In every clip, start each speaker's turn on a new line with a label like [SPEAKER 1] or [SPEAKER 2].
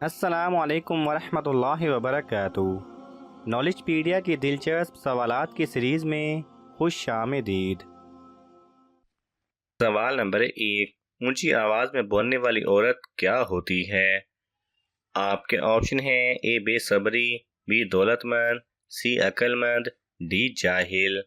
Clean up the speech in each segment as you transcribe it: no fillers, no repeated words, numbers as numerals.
[SPEAKER 1] अस्सलाम वालेकुम वरहमतुल्लाहि वबरकातुहू। नॉलेजपीडिया की दिलचस्प सवालात की सीरीज़ में खुश आमदीद।
[SPEAKER 2] सवाल नंबर 1। ऊंची आवाज में बोलने वाली औरत क्या होती है? आपके ऑप्शन हैं ए बेसब्री, बी दौलतमंद, सी अक्लमंद, डी जाहिल।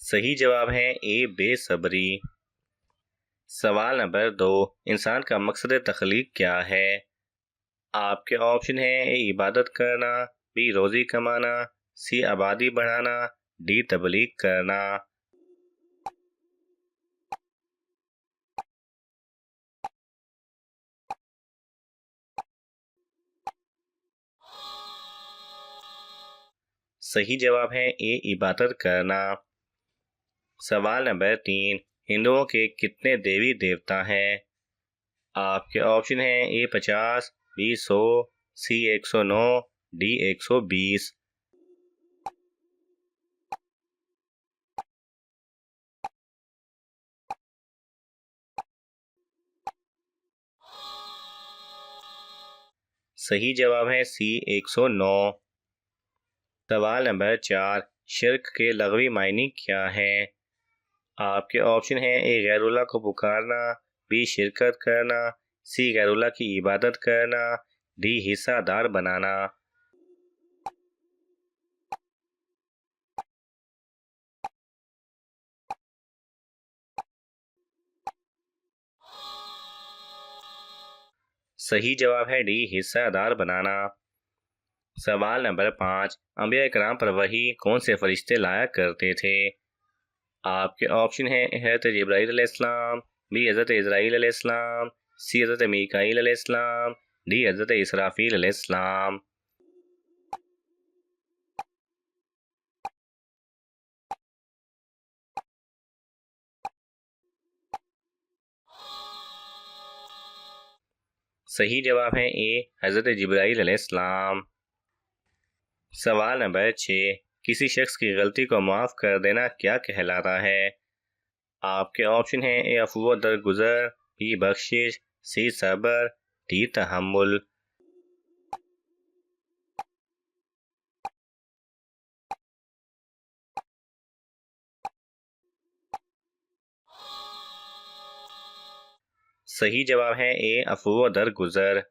[SPEAKER 2] सही जवाब है ए बेसब्री। सवाल नंबर 2। इंसान का मकसद तख्लीक क्या है? आपके ऑप्शन हैं ए इबादत करना, बी रोजी कमाना, सी आबादी बढ़ाना, डी तबलीग करना। सही जवाब है ए इबादत करना। सवाल नंबर 3। हिंदुओं के कितने देवी देवता हैं? आपके ऑप्शन हैं ए 50, बी 100, सी 109, डी 120। सही जवाब है सी 109। सवाल नंबर 4। शिर्क के लग़वी मायने क्या हैं? आपके ऑप्शन हैं ए गैरुल्लाह को पुकारना, बी शिरकत करना, सी गैरुल्लाह की इबादत करना, डी हिस्सादार बनाना। सही जवाब है डी हिस्सादार बनाना। सवाल नंबर 5। अंबिया इकराम पर वही कौन से फरिश्ते लाया करते थे? आपके ऑप्शन हैं हज़रत जिब्राईल अलैहिस्सलाम, बी हज़रत इज़राईल अलैहिस्सलाम, सी हज़रत मीकाईल अलैहिस्सलाम, डी हज़रत इसराफील अलैहिस्सलाम। सही जवाब है ए हज़रत जिब्राईल अलैहिस्सलाम। सवाल नंबर 6। किसी शख्स की गलती को माफ़ कर देना क्या कहलाता है? आपके ऑप्शन हैं ए अफ़ू दरगुज़र, बी बख्शिश, सी सब्र, डी तहम्मुल। सही जवाब है ए अफ़ू दरगुज़र।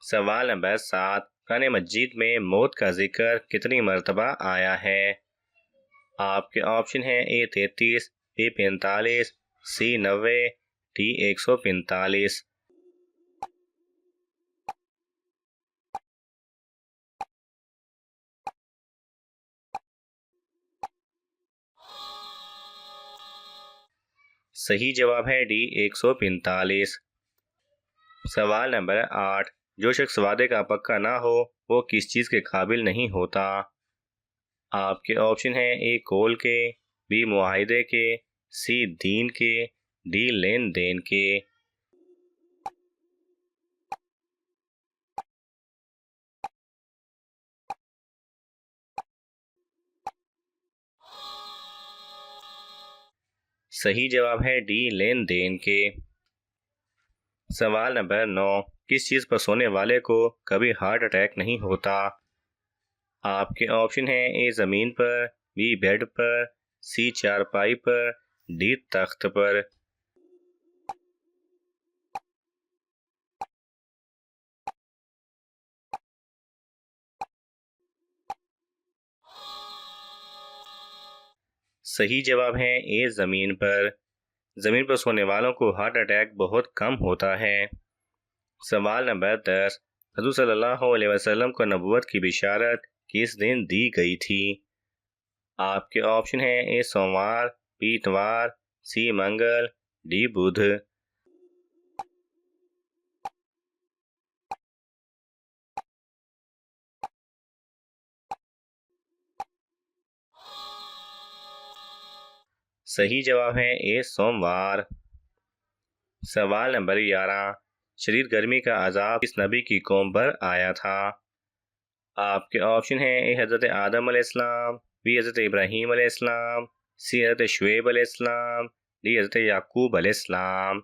[SPEAKER 2] सवाल नंबर 7। कुरान मजीद में मौत का जिक्र कितनी मरतबा आया है? आपके ऑप्शन हैं ए 33, बी 45, सी 90, डी 145। सही जवाब है डी 145। सवाल नंबर 8। जो शख्स वादे का पक्का ना हो वो किस चीज़ के काबिल नहीं होता? आपके ऑप्शन हैं ए कौल के, बी मुआहिदे के, सी दीन के, डी लेन देन के। सही जवाब है डी लेन देन के। सवाल नंबर 9। किस चीज़ पर सोने वाले को कभी हार्ट अटैक नहीं होता? आपके ऑप्शन हैं ए ज़मीन पर, बी बेड पर, सी चारपाई पर, डी तख्त पर। सही जवाब है ए ज़मीन पर। ज़मीन पर सोने वालों को हार्ट अटैक बहुत कम होता है। सवाल नंबर 10। हज़रत सल्लल्लाहु अलैहि वसल्लम को नबूवत की बिशारत किस दिन दी गई थी? आपके ऑप्शन हैं ए सोमवार, बी इतवार, सी मंगल, डी बुध। सही जवाब है ए सोमवार। सवाल नंबर 11। शदीद गर्मी का अजाब किस नबी की कौम पर आया था? आपके ऑप्शन हैं ए हज़रत आदम अलैहिस्सलाम, बी हज़रत इब्राहीम अलैहिस्सलाम, सी हज़रत शुएब अलैहिस्सलाम, डी हज़रत याकूब अलैहिस्सलाम।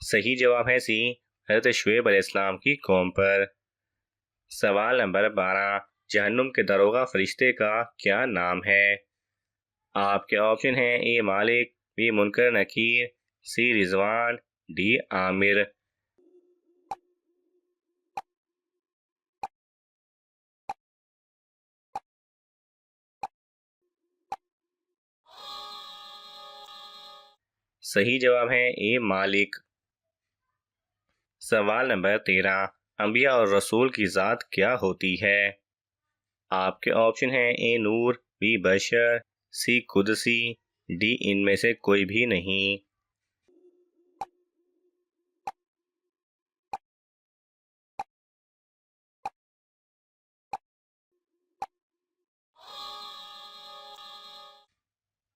[SPEAKER 2] सही जवाब है सी, हज़रत शुएब अलैहिस्सलाम की कौम पर। सवाल नंबर 12, जहन्नुम के दरोगा फरिश्ते का क्या नाम है? आपके ऑप्शन हैं ए मालिक, बी मुनकर नकीर, सी रिजवान, डी आमिर। सही जवाब है ए मालिक। सवाल नंबर 13, अंबिया और रसूल की ज़ात क्या होती है? आपके ऑप्शन हैं ए नूर, बी बशर, सी कुदसी, डी इनमें से कोई भी नहीं।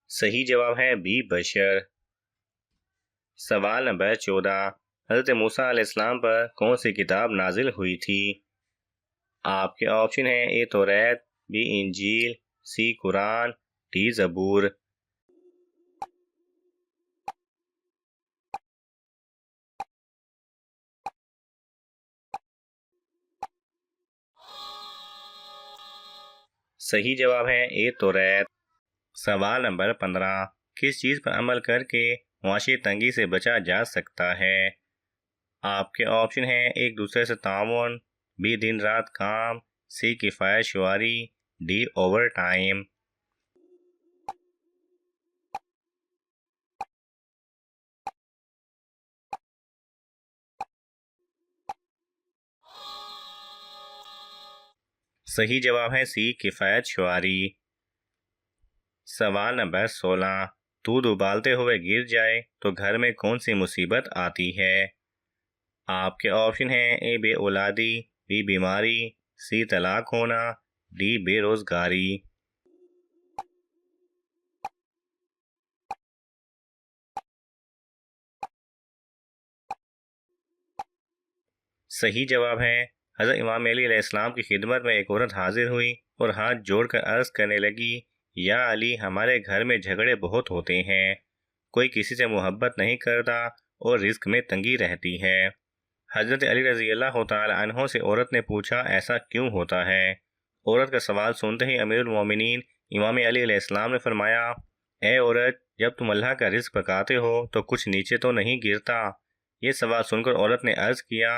[SPEAKER 2] सही जवाब है बी बशर। सवाल नंबर 14, हज़रत मूसा अलैहिस्सलाम पर कौन सी किताब नाजिल हुई थी? आपके ऑप्शन हैं ए तौरात, बी इंजील, सी कुरान, डी जबूर। सही जवाब है ए तौरात। सवाल नंबर 15, किस चीज़ पर अमल करके मुआशी तंगी से बचा जा सकता है? आपके ऑप्शन हैं एक दूसरे से ताउन, बी दिन रात काम, सी किफ़ायत शुआरी, डी ओवर टाइम। सही जवाब है सी किफ़ायत शुआरी। सवाल नंबर 16, दूध उबालते हुए गिर जाए तो घर में कौन सी मुसीबत आती है? आपके ऑप्शन हैं ए बे औलादी, बी बीमारी, सी तलाक होना, डी बेरोजगारी। सही जवाब है, हज़रत इमाम अली अलैहिस्सलाम की खिदमत में एक औरत हाजिर हुई और हाथ जोड़कर अर्ज करने लगी, या अली, हमारे घर में झगड़े बहुत होते हैं, कोई किसी से मोहब्बत नहीं करता और रिस्क में तंगी रहती है। हज़रत अली रज़ी अल्लाह तआला अन्हो से औरत ने पूछा, ऐसा क्यों होता है? औरत का सवाल सुनते ही अमीरुल मोमिनीन इमाम अली अलैहिस्सलाम ने फरमाया, ए औरत, जब तुम अल्लाह का रिस्क पकाते हो तो कुछ नीचे तो नहीं गिरता? ये सवाल सुनकर औरत ने अर्ज किया,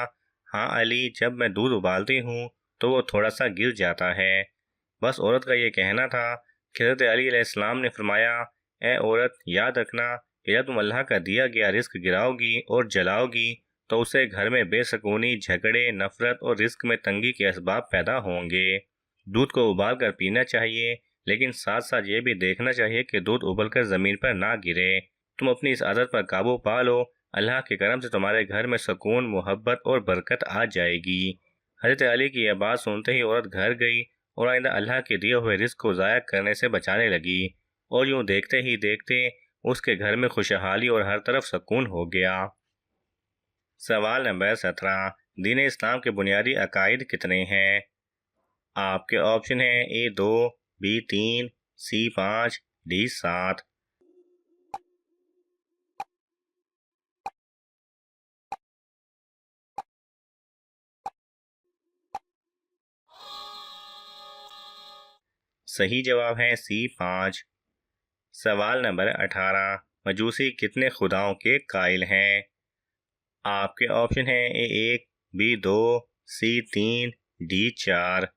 [SPEAKER 2] हाँ अली, जब मैं दूध उबालती हूँ तो वो थोड़ा सा गिर जाता है। बस औरत का ये कहना था कि हज़रत अली अलैहिस्सलाम ने फरमाया, ए औरत, याद रखना कि जब तुम अल्लाह का दिया गया रिस्क गिराओगी और जलाओगी तो उससे घर में बेसकूनी, झगड़े, नफरत और रिस्क में तंगी के असबाब पैदा होंगे। दूध को उबाल कर पीना चाहिए, लेकिन साथ साथ ये भी देखना चाहिए कि दूध उबलकर ज़मीन पर ना गिरे। तुम अपनी इस आदत पर काबू पा लो, अल्लाह के करम से तुम्हारे घर में सुकून, मोहब्बत और बरकत आ जाएगी। हज़रत अली की यह बात सुनते ही औरत घर गई और आइंदा अल्लाह के दिए हुए रिस्क को ज़ाया करने से बचाने लगी, और यूं देखते ही देखते उसके घर में खुशहाली और हर तरफ सुकून हो गया। सवाल नंबर 17, दीन इस्लाम के बुनियादी अकायद कितने हैं? आपके ऑप्शन हैं ए 2, बी 3, सी 5, डी 7। सही जवाब है सी 5। सवाल नंबर 18, मजूसी कितने खुदाओं के कायल हैं? आपके ऑप्शन हैं ए 1, बी 2, सी 3, डी 4।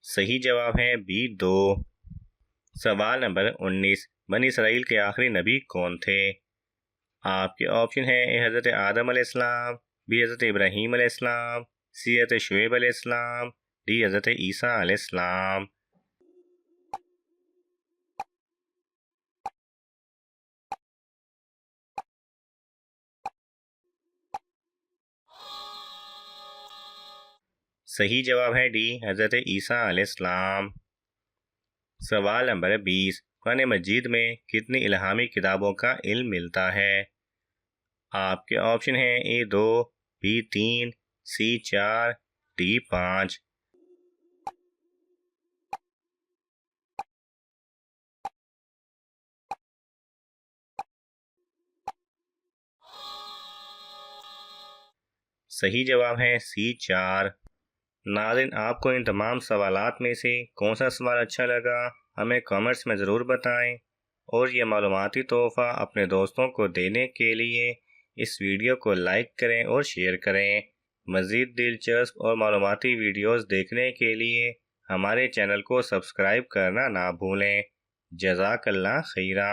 [SPEAKER 2] सही जवाब है बी 2। सवाल नंबर 19, बनी इसराइल के आखिरी नबी कौन थे? आपके ऑप्शन हैं ए हज़रत आदम अलैहिस्सलाम, बी हज़रत इब्राहीम अलैहिस्सलाम, सी हज़रत शुएब अलैहिस्सलाम, डी हज़रत ईसा अलैहिस्सलाम। सही जवाब है डी, हज़रत ईसा अलैहिस्सलाम। सवाल नंबर 20, कुरान मजीद में कितनी इल्हामी किताबों का इल्म मिलता है? आपके ऑप्शन हैं ए 2, बी 3, सी 4, डी 5। सही जवाब है सी 4। नाज़रीन, आपको इन तमाम सवालात में से कौन सा सवाल अच्छा लगा हमें कमेंट्स में ज़रूर बताएं, और ये मालूमाती तोहफ़ा अपने दोस्तों को देने के लिए इस वीडियो को लाइक करें और शेयर करें। मज़ीद दिलचस्प और मालूमाती वीडियोस देखने के लिए हमारे चैनल को सब्सक्राइब करना ना भूलें। जज़ाकल्लाह खैरा।